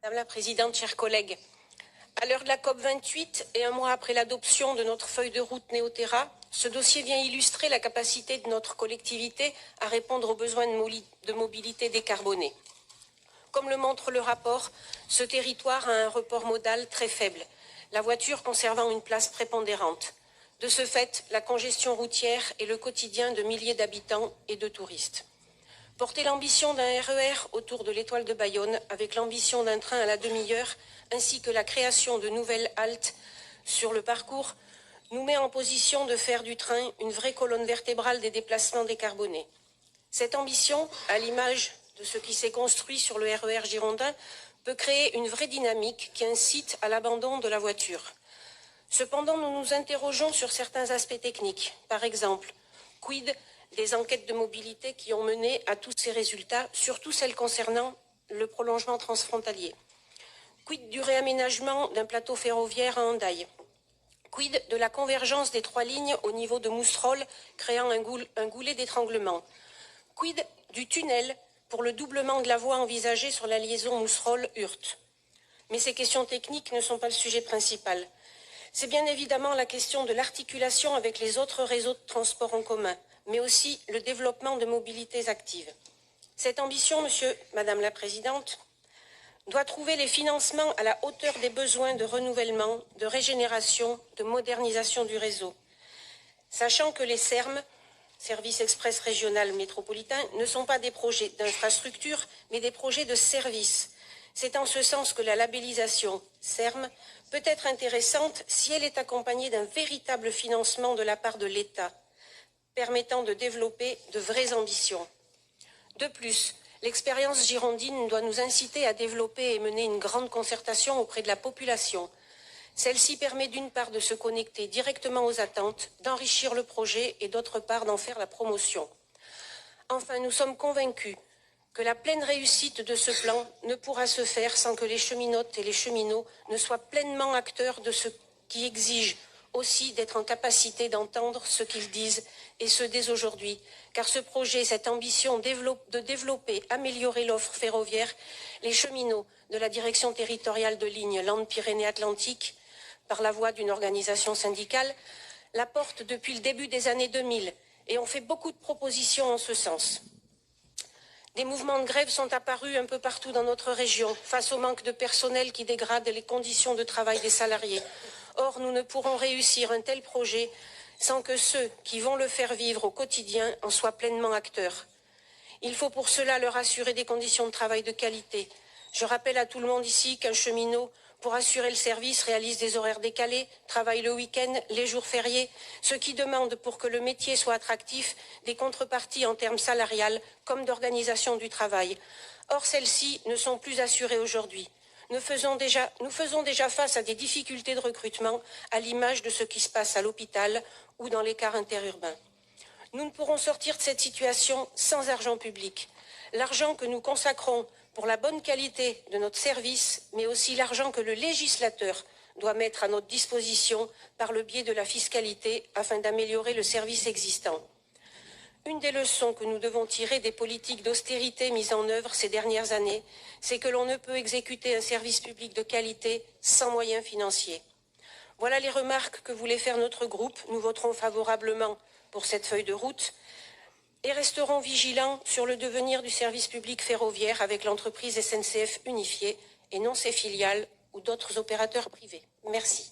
Madame la Présidente, chers collègues, à l'heure de la COP28 et un mois après l'adoption de notre feuille de route Néoterra, ce dossier vient illustrer la capacité de notre collectivité à répondre aux besoins de mobilité décarbonée. Comme le montre le rapport, ce territoire a un report modal très faible, la voiture conservant une place prépondérante. De ce fait, la congestion routière est le quotidien de milliers d'habitants et de touristes. Porter l'ambition d'un RER autour de l'étoile de Bayonne avec l'ambition d'un train à la demi-heure ainsi que la création de nouvelles haltes sur le parcours nous met en position de faire du train une vraie colonne vertébrale des déplacements décarbonés. Cette ambition, à l'image de ce qui s'est construit sur le RER girondin, peut créer une vraie dynamique qui incite à l'abandon de la voiture. Cependant, nous nous interrogeons sur certains aspects techniques. Par exemple, quid des enquêtes de mobilité qui ont mené à tous ces résultats, surtout celles concernant le prolongement transfrontalier? Quid du réaménagement d'un plateau ferroviaire à Hendaye? Quid de la convergence des 3 lignes au niveau de Moustrol, créant un goulet d'étranglement? Quid du tunnel pour le doublement de la voie envisagée sur la liaison Moustrol-Hurt? Mais ces questions techniques ne sont pas le sujet principal. C'est bien évidemment la question de l'articulation avec les autres réseaux de transport en commun, mais aussi le développement de mobilités actives. Cette ambition, Madame la Présidente, doit trouver les financements à la hauteur des besoins de renouvellement, de régénération, de modernisation du réseau. Sachant que les SERM, Services Express Régional Métropolitain, ne sont pas des projets d'infrastructure, mais des projets de services. C'est en ce sens que la labellisation SERM peut être intéressante si elle est accompagnée d'un véritable financement de la part de l'État, permettant de développer de vraies ambitions. De plus, l'expérience girondine doit nous inciter à développer et mener une grande concertation auprès de la population. Celle-ci permet d'une part de se connecter directement aux attentes, d'enrichir le projet et d'autre part d'en faire la promotion. Enfin, nous sommes convaincus que la pleine réussite de ce plan ne pourra se faire sans que les cheminotes et les cheminots ne soient pleinement acteurs de ce qui exige aussi d'être en capacité d'entendre ce qu'ils disent et ce dès aujourd'hui, car ce projet, cette ambition de développer, améliorer l'offre ferroviaire, les cheminots de la direction territoriale de ligne Landes-Pyrénées-Atlantiques, par la voie d'une organisation syndicale, la portent depuis le début des années 2000 et ont fait beaucoup de propositions en ce sens. Des mouvements de grève sont apparus un peu partout dans notre région, face au manque de personnel qui dégrade les conditions de travail des salariés. Or, nous ne pourrons réussir un tel projet sans que ceux qui vont le faire vivre au quotidien en soient pleinement acteurs. Il faut pour cela leur assurer des conditions de travail de qualité. Je rappelle à tout le monde ici qu'un cheminot, pour assurer le service, réalise des horaires décalés, travaille le week-end, les jours fériés, ce qui demande, pour que le métier soit attractif, des contreparties en termes salariales comme d'organisation du travail. Or, celles-ci ne sont plus assurées aujourd'hui. Nous faisons déjà face à des difficultés de recrutement, à l'image de ce qui se passe à l'hôpital ou dans les cars interurbains. Nous ne pourrons sortir de cette situation sans argent public. L'argent que nous consacrons pour la bonne qualité de notre service, mais aussi l'argent que le législateur doit mettre à notre disposition par le biais de la fiscalité afin d'améliorer le service existant. Une des leçons que nous devons tirer des politiques d'austérité mises en œuvre ces dernières années, c'est que l'on ne peut exécuter un service public de qualité sans moyens financiers. Voilà les remarques que voulait faire notre groupe. Nous voterons favorablement pour cette feuille de route et resterons vigilants sur le devenir du service public ferroviaire avec l'entreprise SNCF unifiée et non ses filiales ou d'autres opérateurs privés. Merci.